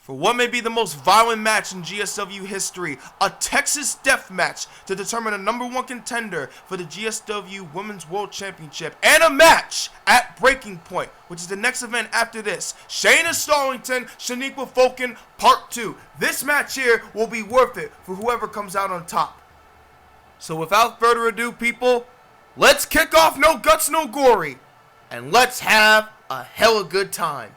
for what may be the most violent match in GSW history, a Texas death match to determine a #1 contender for the GSW Women's World Championship, and a match at Breaking Point, which is the next event after this. Shayna Stallington, Shaniqua Fulkin, Part 2. This match here will be worth it for whoever comes out on top. So without further ado, people, let's kick off No Guts, No Gory, and let's have a hella good time.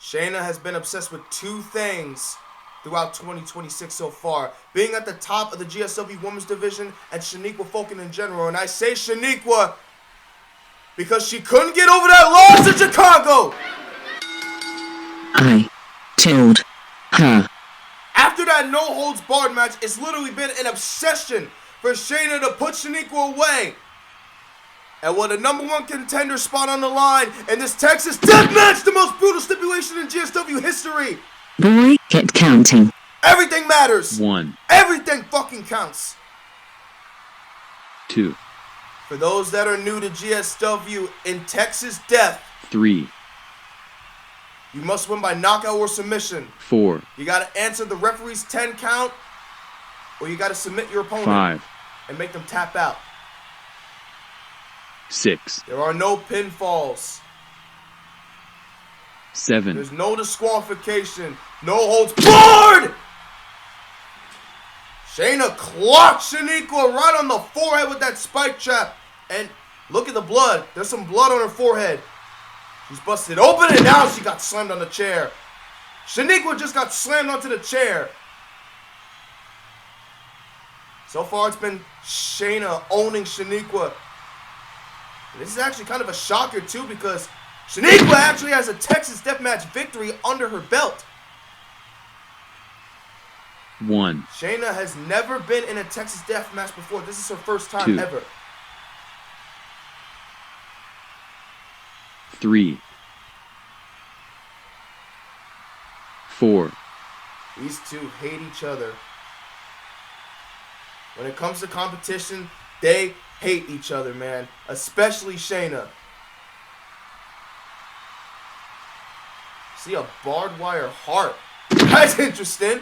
Shayna has been obsessed with two things throughout 2026 so far: being at the top of the GSW Women's Division and Shaniqua Fulkin in general. And I say Shaniqua because she couldn't get over that loss in Chicago. I told her. After that no-holds-barred match, it's literally been an obsession for Shayna to put Shaniqua away. And with a #1 contender spot on the line in this Texas death match, the most brutal stipulation in GSW history. Boy, get counting. Everything matters. 1, Everything fucking counts. 2, For those that are new to GSW, in Texas death, 3, you must win by knockout or submission. 4, You gotta answer the referee's 10 count, or you gotta submit your opponent 5, and make them tap out. 6, There are no pinfalls. 7, There's no disqualification. No holds barred! Shayna clocked Shaniqua right on the forehead with that spike trap. And look at the blood. There's some blood on her forehead. She's busted open, and now she got slammed on the chair. Shaniqua just got slammed onto the chair. So far, it's been Shayna owning Shaniqua. This is actually kind of a shocker, too, because Shaniqua actually has a Texas Deathmatch victory under her belt. 1, Shayna has never been in a Texas Deathmatch before. This is her first time 2, ever. 3, 4, These two hate each other. When it comes to competition, they hate each other, man. Especially Shayna. See a barbed wire heart. That's interesting.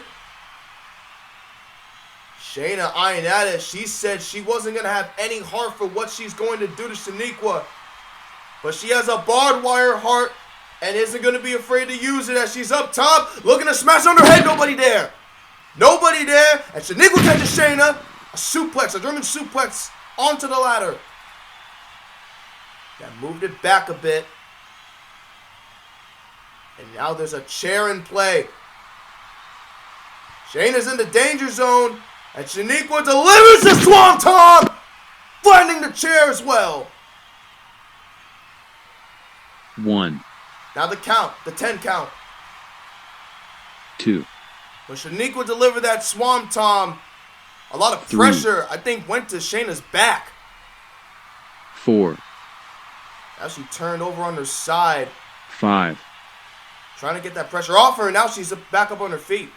Shayna eyeing at it. She said she wasn't going to have any heart for what she's going to do to Shaniqua. But she has a barbed wire heart and isn't going to be afraid to use it as she's up top, looking to smash on her head. Nobody there. Nobody there. And Shaniqua catches Shayna. A suplex, a German suplex onto the ladder. That moved it back a bit. And now there's a chair in play. Shayna's in the danger zone. And Shaniqua delivers the swanton, finding the chair as well. 1, Now the count, the 10 count. 2, When Shaniqua delivered that swanton, a lot of 3, pressure, I think, went to Shayna's back. 4, Now she turned over on her side, 5, trying to get that pressure off her, and now she's back up on her feet.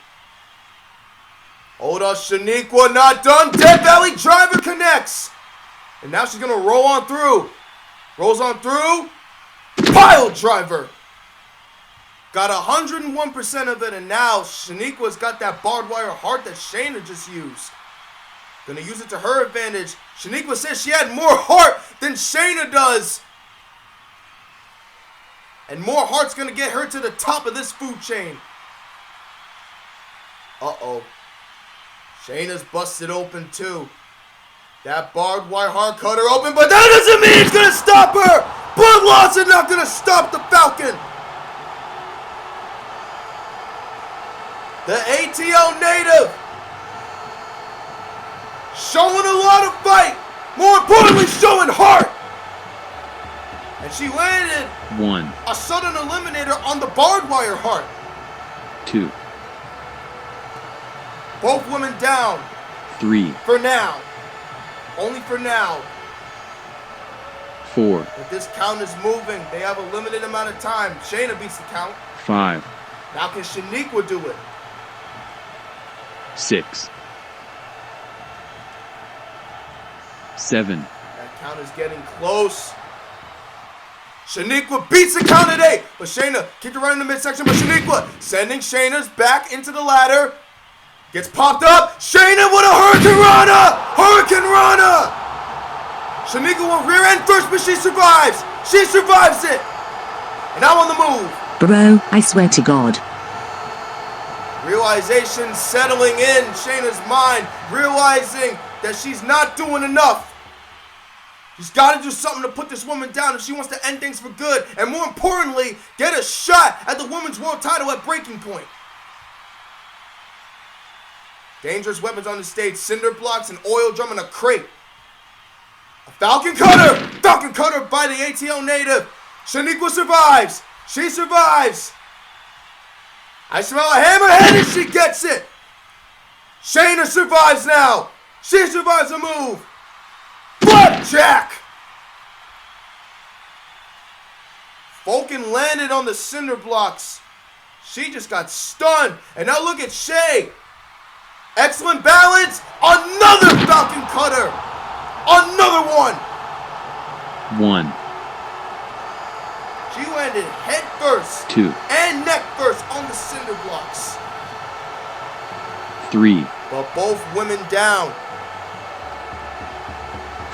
Hold on, Shaniqua, not done. Dead Valley Driver connects. And now she's going to roll on through. Rolls on through. Pile Driver. Got 101% of it, and now Shaniqua's got that barbed wire heart that Shayna just used. Going to use it to her advantage. Shaniqua says she had more heart than Shayna does. And more heart's going to get her to the top of this food chain. Uh-oh. Shayna's busted open too. That barbed wire heart cut her open, but that doesn't mean it's going to stop her. Blood loss is not going to stop the Falcon. The ATL native showing a lot of fight. More importantly, showing heart. And she landed 1, a sudden eliminator on the barbed wire heart. 2, Both women down 3, for now. Only for now. 4, But this count is moving. They have a limited amount of time. Shayna beats the count. 5, Now can Shaniqua do it? 6, 7, That Count is getting close. Shaniqua beats the count at 8, but Shayna kicked her right in the midsection, but Shaniqua sending Shayna's back into the ladder. Gets popped up. Shayna with a Hurricane Rana! Hurricane Rana! Shaniqua will rear end first, but she survives. She survives it. And now on the move. Bro, I swear to God. Realization settling in Shayna's mind, realizing that she's not doing enough. She's got to do something to put this woman down if she wants to end things for good, and more importantly, get a shot at the women's world title at Breaking Point. Dangerous weapons on the stage, cinder blocks, an oil drum, and a crate. A Falcon Cutter! Falcon Cutter by the ATL native. Shaniqua survives. She survives. I smell a hammerhead and she gets it. Shayna survives now. She survives the move. Blackjack! Falcon landed on the cinder blocks. She just got stunned. And now look at Shay. Excellent balance. Another Falcon Cutter. Another one. 1, She landed head first 2, and neck first on the cinder blocks. 3, But both women down.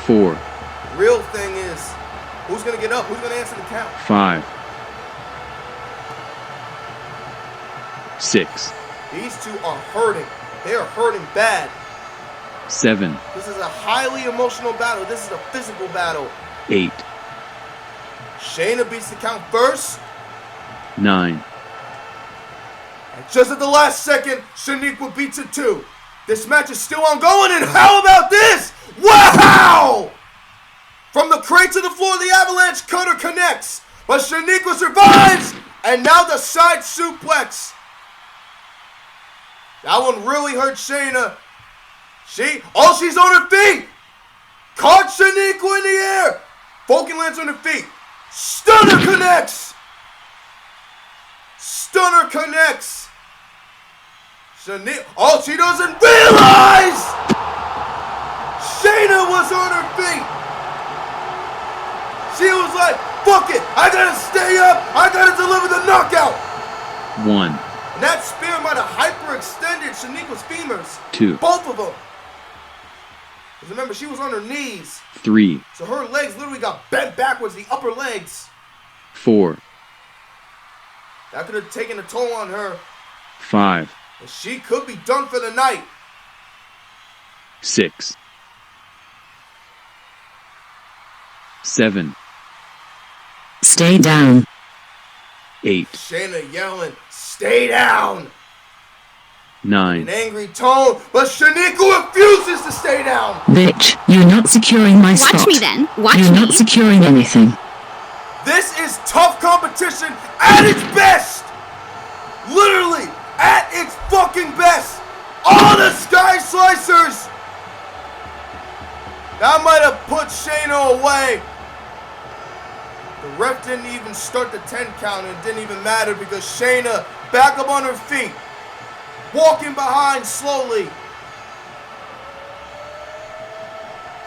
4, Real thing is, who's going to get up? Who's going to answer the count? 5, 6, These two are hurting. They are hurting bad. 7, This is a highly emotional battle. This is a physical battle. 8, Shayna beats the count first. 9, And just at the last second, Shaniqua beats it too. This match is still ongoing, and how about this? Wow! From the crate to the floor, the Avalanche Cutter connects. But Shaniqua survives, and now the side suplex. That one really hurt Shayna. She's on her feet. Caught Shaniqua in the air. Falcon lands on her feet. Stunner connects. Stunner connects. All she doesn't realize, Shayna was on her feet. She was like, fuck it. I gotta stay up. I gotta deliver the knockout. 1, And that spear might have hyperextended Shaniqua's femurs. 2, Both of them. Because remember, she was on her knees. 3, So her legs literally got bent backwards, the upper legs. 4, That could have taken a toll on her. 5, And she could be done for the night. 6, 7, Stay down. 8, Shayna yelling, stay down. 9, An angry tone, but Shaniqua refuses to stay down. Bitch, you're not securing my spot. Watch me then. Watch You're me. not securing anything. This is tough competition at its best. Literally, at its fucking best. All the Sky Slicers. That might have put Shayna away. The ref didn't even start the 10 count, and it didn't even matter because Shayna back up on her feet, walking behind slowly.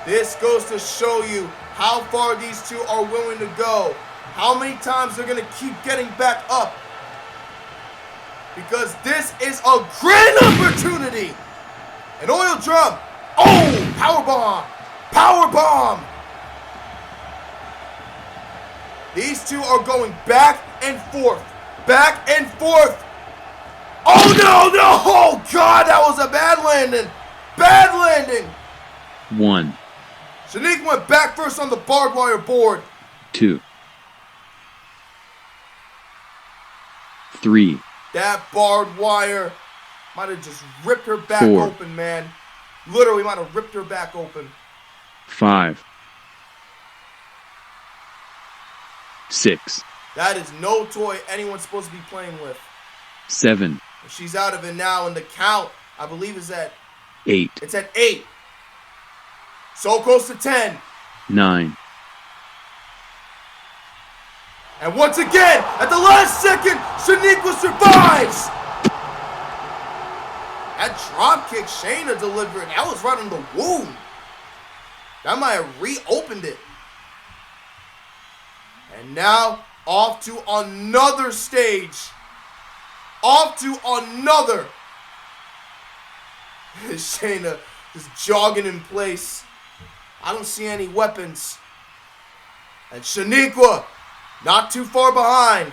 This goes to show you how far these two are willing to go. How many times they're going to keep getting back up. Because this is a grand opportunity. An oil drum. Oh, power bomb. Power bomb. These two are going back and forth. Back and forth. Oh, no, no. Oh, God, that was a bad landing. Bad landing. 1, Shaniqua went back first on the barbed wire board. 2, 3, That barbed wire might have just ripped her back 4. open, man. Literally might have ripped her back open. 5, 6, That is no toy anyone's supposed to be playing with. 7, She's out of it now, and the count, I believe, is at 8, it's at 8. So close to 10. 9, And once again, at the last second, Shaniqua survives. That drop kick Shayna delivered, that was right on the wound. That might have reopened it. And now, off to another stage. Off to another. Shayna just jogging in place. I don't see any weapons. And Shaniqua, not too far behind.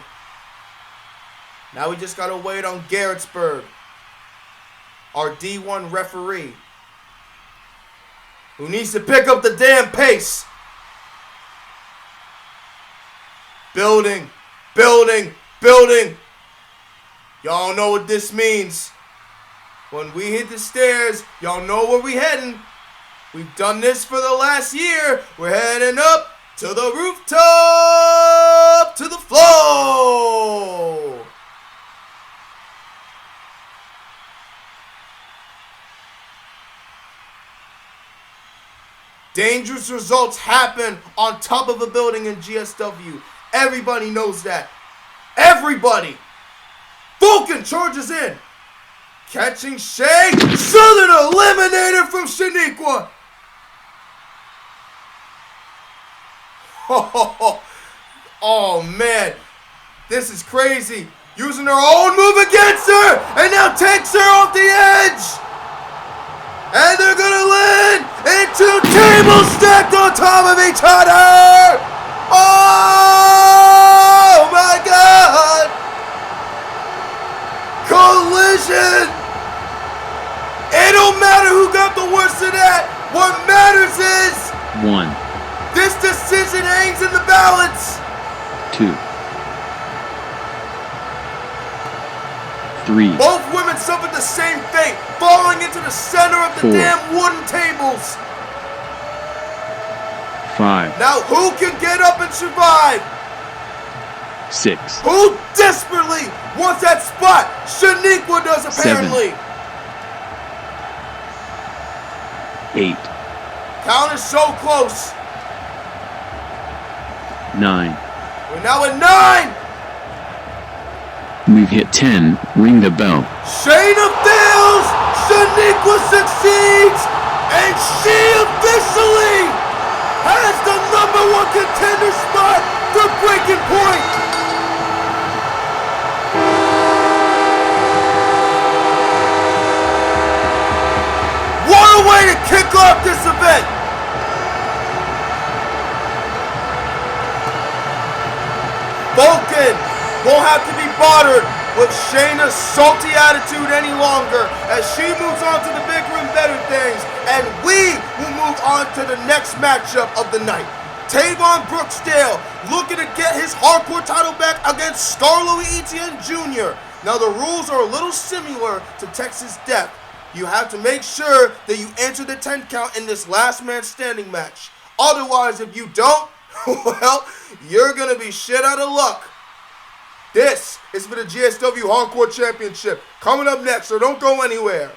Now we just gotta wait on Garrettsburg, our D1 referee, who needs to pick up the damn pace. Building, building, building. Y'all know what this means. When we hit the stairs, y'all know where we heading. We've done this for the last year. We're heading up to the rooftop, to the floor. Dangerous results happen on top of a building in GSW. Everybody knows that. Everybody. Vulcan charges in. Catching Shay. Southern eliminated from Shaniqua. Oh man. This is crazy. Using her own move against her. And now takes her off the edge. And they're gonna land into tables stacked on top of each other. Oh my God. Collision. It don't matter who got the worst of that. What matters is 1, this decision hangs in the balance. 2, 3, Both women suffered the same fate, falling into the center of the 4, damn wooden tables. 5, Now who can get up and survive? 6, Who desperately wants that spot? Shaniqua does, apparently. 8, Count is so close. 9. We're now at 9. We've hit 10. Ring the bell. Shayna fails. Shaniqua succeeds. And she officially has the #1 contender spot for Breaking Point. What a way to kick off this event! Vulcan won't have to be bothered with Shayna's salty attitude any longer as she moves on to the bigger and better things, and we will move on to the next matchup of the night. Tavon Brooksdale looking to get his hardcore title back against Scarlo Etienne Jr. Now the rules are a little similar to Texas Death. You have to make sure that you enter the 10 count in this last man standing match. Otherwise, if you don't, well, you're going to be shit out of luck. This is for the GSW Hardcore Championship. Coming up next, so don't go anywhere.